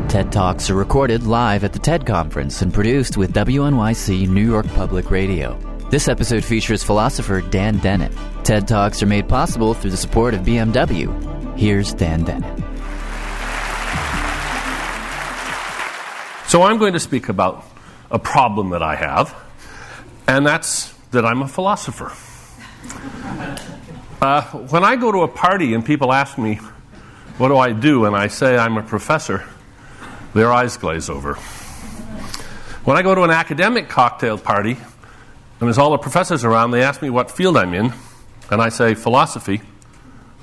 TED Talks are recorded live at the TED Conference and produced with WNYC New York Public Radio. This episode features philosopher Dan Dennett. TED Talks are made possible through the support of BMW. Here's Dan Dennett. So I'm going to speak about a problem that I have, and that's that I'm a philosopher. When I go to a party and people ask me, what do I do? And I say I'm a professor, their eyes glaze over. When I go to an academic cocktail party, and there's all the professors around, they ask me what field I'm in, and I say philosophy,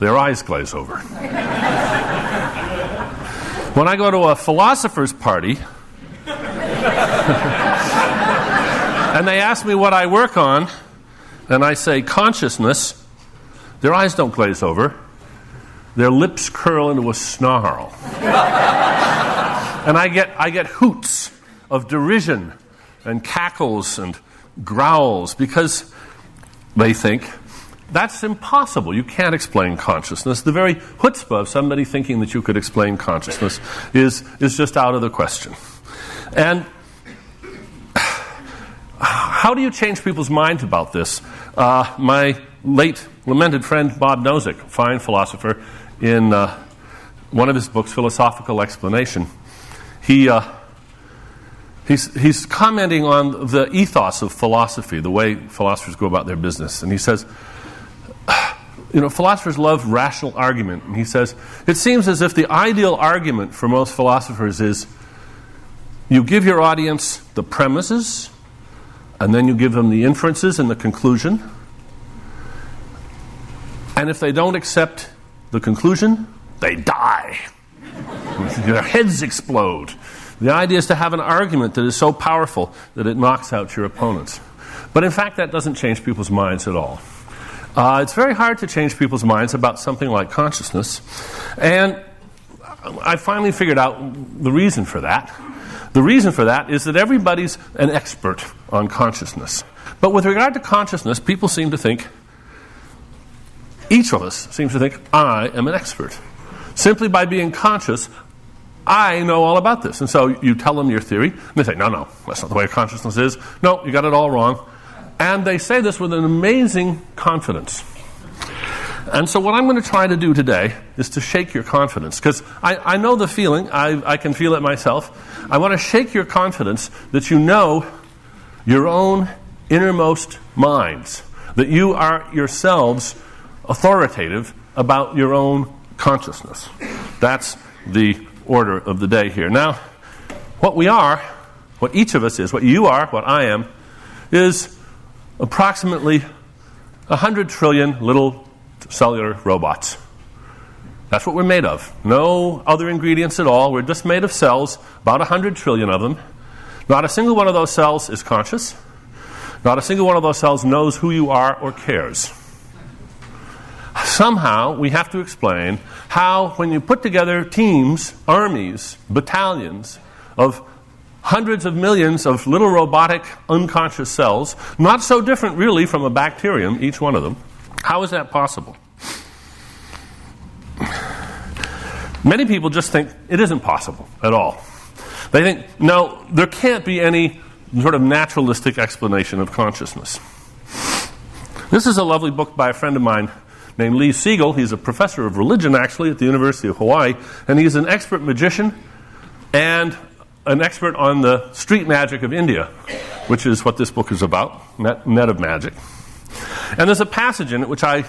their eyes glaze over. When I go to a philosopher's party, and they ask me what I work on, and I say consciousness, their eyes don't glaze over. Their lips curl into a snarl. And I get hoots of derision and cackles and growls because they think that's impossible. You can't explain consciousness. The very chutzpah of somebody thinking that you could explain consciousness is just out of the question. And how do you change people's minds about this? My late lamented friend Bob Nozick, fine philosopher, in one of his books, Philosophical Explanation, he's commenting on the ethos of philosophy, the way philosophers go about their business. And he says, philosophers love rational argument. And he says, it seems as if the ideal argument for most philosophers is you give your audience the premises, and then you give them the inferences and the conclusion. And if they don't accept the conclusion, they die. Their heads explode. The idea is to have an argument that is so powerful that it knocks out your opponents. But in fact, that doesn't change people's minds at all. It's very hard to change people's minds about something like consciousness. And I finally figured out the reason for that. The reason for that is that everybody's an expert on consciousness. But with regard to consciousness, people seem to think, each of us seems to think, I am an expert. Simply by being conscious, I know all about this. And so you tell them your theory, and they say, no, that's not the way consciousness is. No, you got it all wrong. And they say this with an amazing confidence. And so what I'm going to try to do today is to shake your confidence. Because I know the feeling. I can feel it myself. I want to shake your confidence that you know your own innermost minds. That you are yourselves authoritative about your own consciousness. That's the order of the day here. Now, what we are, what each of us is, what you are, what I am, is approximately 100 trillion little cellular robots. That's what we're made of. No other ingredients at all. We're just made of cells, about 100 trillion of them. Not a single one of those cells is conscious. Not a single one of those cells knows who you are or cares. Somehow, we have to explain how, when you put together teams, armies, battalions of hundreds of millions of little robotic, unconscious cells, not so different really from a bacterium, each one of them, how is that possible? Many people just think it isn't possible at all. They think, no, there can't be any sort of naturalistic explanation of consciousness. This is a lovely book by a friend of mine named Lee Siegel. He's a professor of religion, actually, at the University of Hawaii, and he's an expert magician and an expert on the street magic of India, which is what this book is about, net of magic. And there's a passage in it which I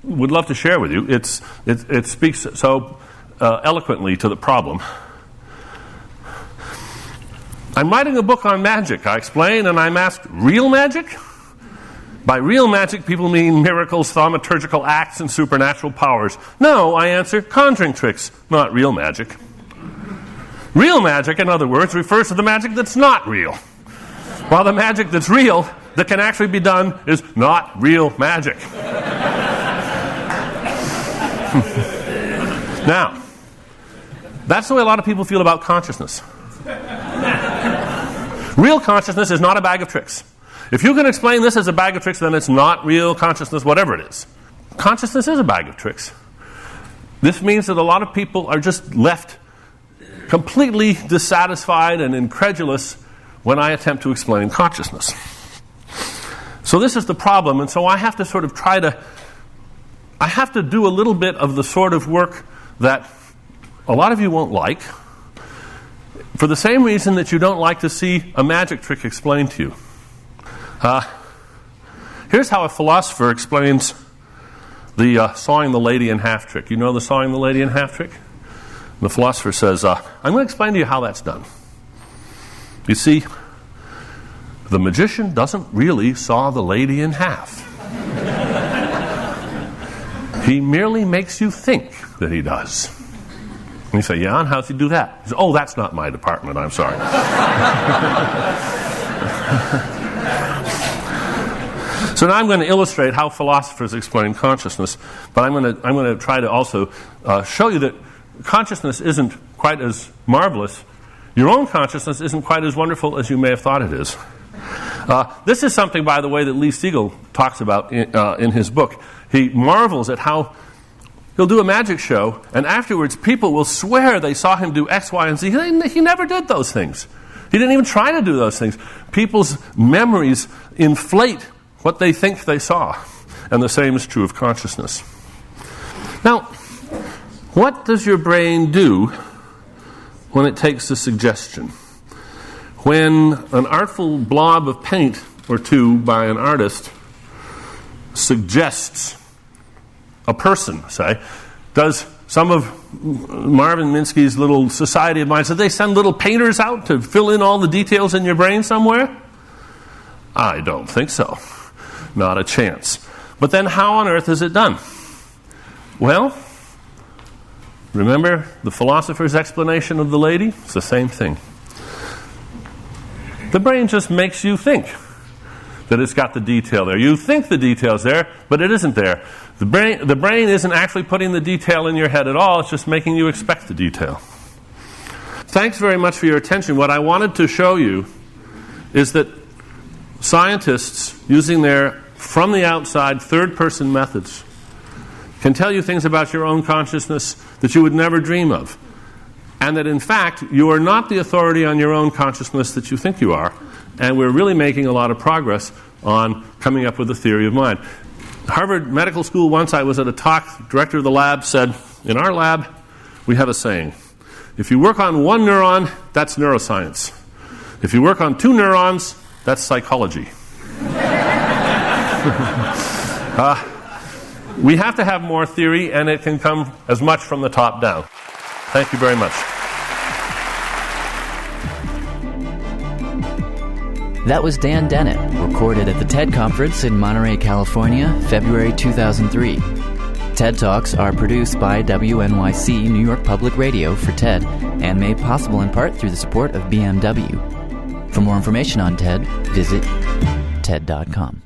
would love to share with you. It speaks so eloquently to the problem. I'm writing a book on magic, I explain, and I'm asked, real magic? By real magic, people mean miracles, thaumaturgical acts, and supernatural powers. No, I answer, conjuring tricks, not real magic. Real magic, in other words, refers to the magic that's not real. While the magic that's real, that can actually be done, is not real magic. Now, that's the way a lot of people feel about consciousness. Real consciousness is not a bag of tricks. If you can explain this as a bag of tricks, then it's not real consciousness, whatever it is. Consciousness is a bag of tricks. This means that a lot of people are just left completely dissatisfied and incredulous when I attempt to explain consciousness. So this is the problem, and so I have to sort of I have to do a little bit of the sort of work that a lot of you won't like, for the same reason that you don't like to see a magic trick explained to you. Here's how a philosopher explains the sawing the lady in half trick. You know the sawing the lady in half trick? The philosopher says, I'm going to explain to you how that's done. You see, the magician doesn't really saw the lady in half. He merely makes you think that he does. And you say, yeah, and how does he do that? He says, oh, that's not my department, I'm sorry. So now I'm going to illustrate how philosophers explain consciousness, but I'm going to try to also show you that consciousness isn't quite as marvelous. Your own consciousness isn't quite as wonderful as you may have thought it is. This is something, by the way, that Lee Siegel talks about in his book. He marvels at how he'll do a magic show, and afterwards people will swear they saw him do X, Y, and Z. He never did those things. He didn't even try to do those things. People's memories inflate what they think they saw. And the same is true of consciousness. Now, what does your brain do when it takes a suggestion? When an artful blob of paint or two by an artist suggests a person, say, does some of Marvin Minsky's little society of minds, did they send little painters out to fill in all the details in your brain somewhere? I don't think so. Not a chance. But then how on earth is it done? Well, remember the philosopher's explanation of the lady? It's the same thing. The brain just makes you think that it's got the detail there. You think the detail's there, but it isn't there. The brain isn't actually putting the detail in your head at all. It's just making you expect the detail. Thanks very much for your attention. What I wanted to show you is that scientists, using their from the outside third-person methods, can tell you things about your own consciousness that you would never dream of. And that, in fact, you are not the authority on your own consciousness that you think you are. And we're really making a lot of progress on coming up with a theory of mind. Harvard Medical School, once I was at a talk, the director of the lab said, in our lab, we have a saying. If you work on one neuron, that's neuroscience. If you work on two neurons, that's psychology. We have to have more theory, and it can come as much from the top down. Thank you very much. That was Dan Dennett, recorded at the TED Conference in Monterey, California, February 2003. TED Talks are produced by WNYC New York Public Radio for TED and made possible in part through the support of BMW. For more information on TED, visit TED.com.